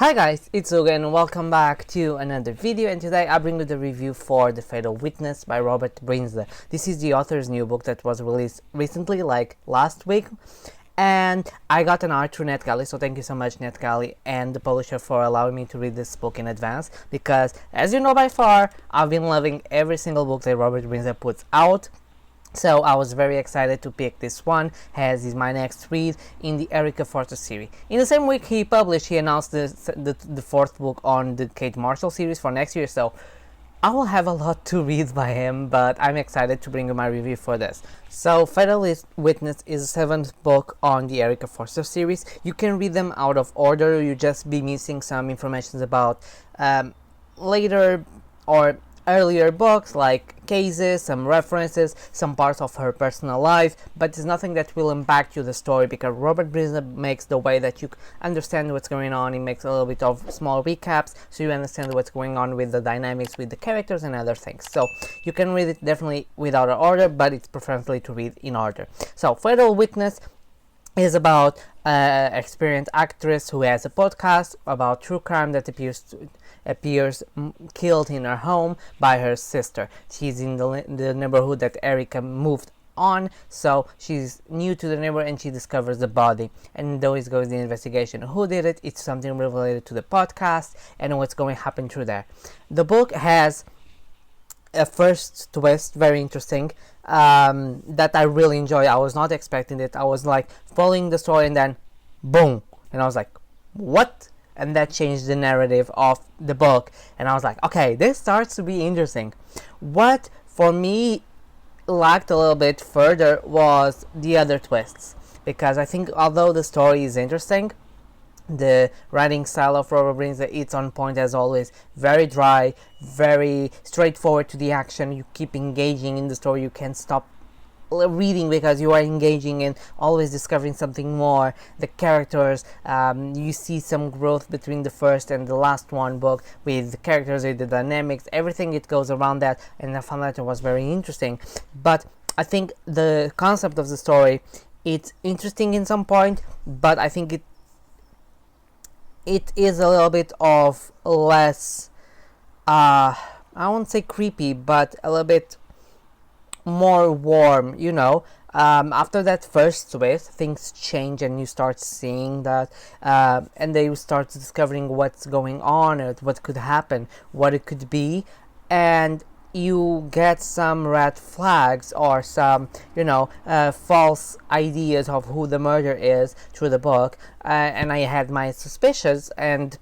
Hi guys, it's Uga and welcome back to another video, and today I bring you the review for The Fatal Witness by Robert Bryndza. This is the author's new book that was released recently, like last week, and I got an art through NetGalley, so thank you so much NetGalley and the publisher for allowing me to read this book in advance, because as you know by far, I've been loving every single book that Robert Bryndza puts out. So I was very excited to pick this one, as is my next read in the Erica Forster series. In the same week he announced the fourth book on the Kate Marshall series for next year, so I will have a lot to read by him, but I'm excited to bring you my review for this. So Fatal Witness is the seventh book on the Erica Forster series. You can read them out of order, you just be missing some information about later or earlier books, like cases, some references, some parts of her personal life, but it's nothing that will impact you the story, because Robert Bryndza makes the way that you understand what's going on. He makes a little bit of small recaps so you understand what's going on with the dynamics with the characters and other things. So you can read it definitely without an order, but it's preferably to read in order. So Fatal Witness is about an experienced actress who has a podcast about true crime that appears killed in her home by her sister. She's in the neighborhood that Erica moved on, so she's new to the neighborhood and she discovers the body, and always goes the investigation. Who did it? It's something related to the podcast and what's going to happen through there. The book has a first twist, very interesting, that I really enjoy. I was not expecting it. I was like following the story and then boom, and I was like, what? And that changed the narrative of the book, and I was like, okay, this starts to be interesting. What for me lacked a little bit further was the other twists, because I think although the story is interesting, the writing style of Robert Bryndza, it's on point as always, very dry, very straightforward to the action. You keep engaging in the story, you can't stop reading because you are engaging and always discovering something more. The characters, you see some growth between the first and the last one book with the characters, with the dynamics, everything it goes around that, and I found that it was very interesting. But I think the concept of the story, it's interesting in some point, but I think it is a little bit of less, I won't say creepy, but a little bit more warm, you know. After that first twist, things change and you start seeing that, and then you start discovering what's going on and what could happen, what it could be, and you get some red flags or some, false ideas of who the murderer is through the book, and I had my suspicions, and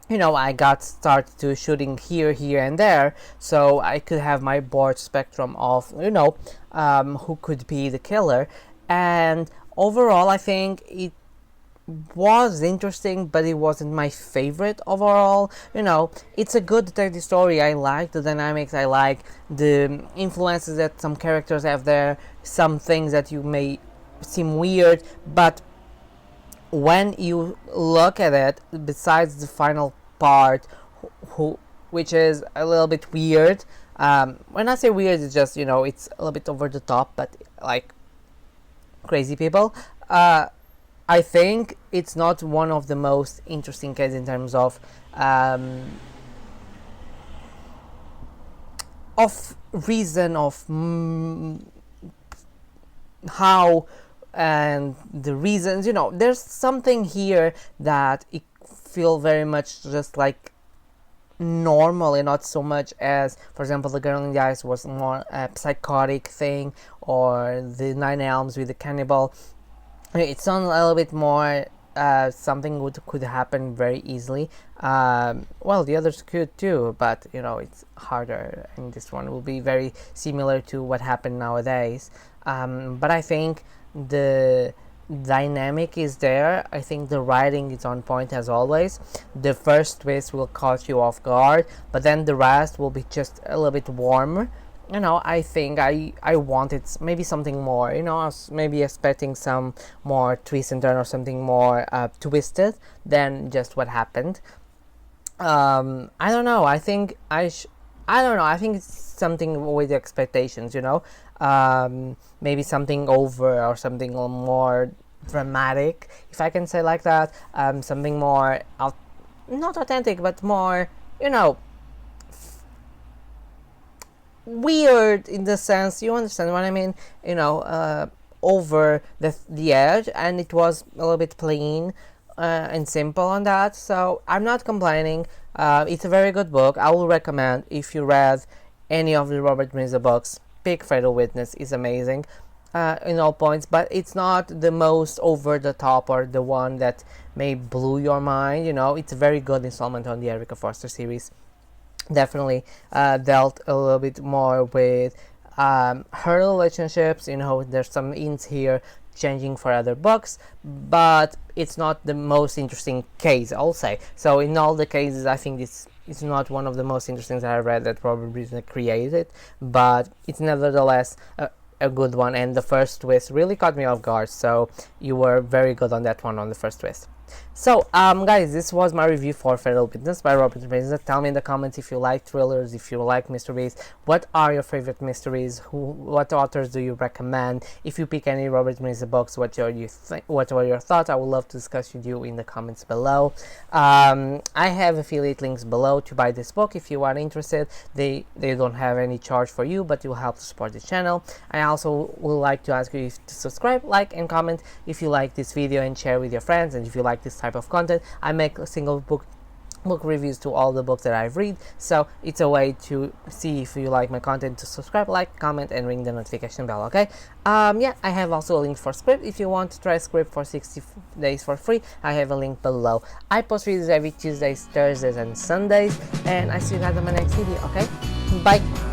I got started to shooting here and there, so I could have my broad spectrum of, who could be the killer. And overall, I think it was interesting, but it wasn't my favorite overall. It's a good detective story. I like the dynamics, I like the influences that some characters have there, some things that you may seem weird, but when you look at it, besides the final part, which is a little bit weird, when I say weird, it's just, it's a little bit over the top, but like crazy people, I think it's not one of the most interesting cases in terms of reason of how and the reasons. There's something here that it feel very much just like normal, and not so much as, for example, The Girl in the Ice was more a psychotic thing, or the Nine Elms with the cannibal. It's on a little bit more something could happen very easily. Well, the others could too, but it's harder, and this one will be very similar to what happened nowadays. But I think the dynamic is there. I think the writing is on point as always. The first twist will catch you off guard, but then the rest will be just a little bit warmer. I think I wanted maybe something more. I was maybe expecting some more twist and turn, or something more twisted than just what happened. I don't know. I think I don't know. I think it's something with the expectations. Maybe something over, or something more dramatic, if I can say like that. Something more not authentic, but more, you know, weird in the sense, you understand what I mean, you know, over the edge, and it was a little bit plain and simple on that. So I'm not complaining. It's a very good book. I will recommend, if you read any of the Robert Bryndza books, pick Fatal Witness. Is amazing in all points, but it's not the most over the top or the one that may blow your mind. You know, it's a very good installment on the Erica Foster series. Definitely dealt a little bit more with her relationships. You know, there's some hints here changing for other books, but it's not the most interesting case, I'll say. So in all the cases, I think this is not one of the most interesting that I've read that Robert Bryndza created, but it's nevertheless a good one, and the first twist really caught me off guard, so you were very good on that one, on the first twist. So guys, this was my review for Fatal Witness by Robert Bryndza. Tell me in the comments if you like thrillers, if you like mysteries, what are your favorite mysteries, what authors do you recommend, if you pick any Robert Bryndza books, what were your thoughts. I would love to discuss with you in the comments below. I have affiliate links below to buy this book if you are interested. They don't have any charge for you, but it will help to support the channel. I also would like to ask you to subscribe, like and comment if you like this video, and share with your friends. And if you like this type of content, I make a single book reviews to all the books that I've read, so it's a way to see if you like my content, to subscribe, like, comment, and ring the notification bell. Okay, yeah, I have also a link for scribd. If you want to try scribd for 60 days for free, I have a link below. I post videos every Tuesdays, Thursdays, and Sundays, and I see you guys in my next video. Okay, bye.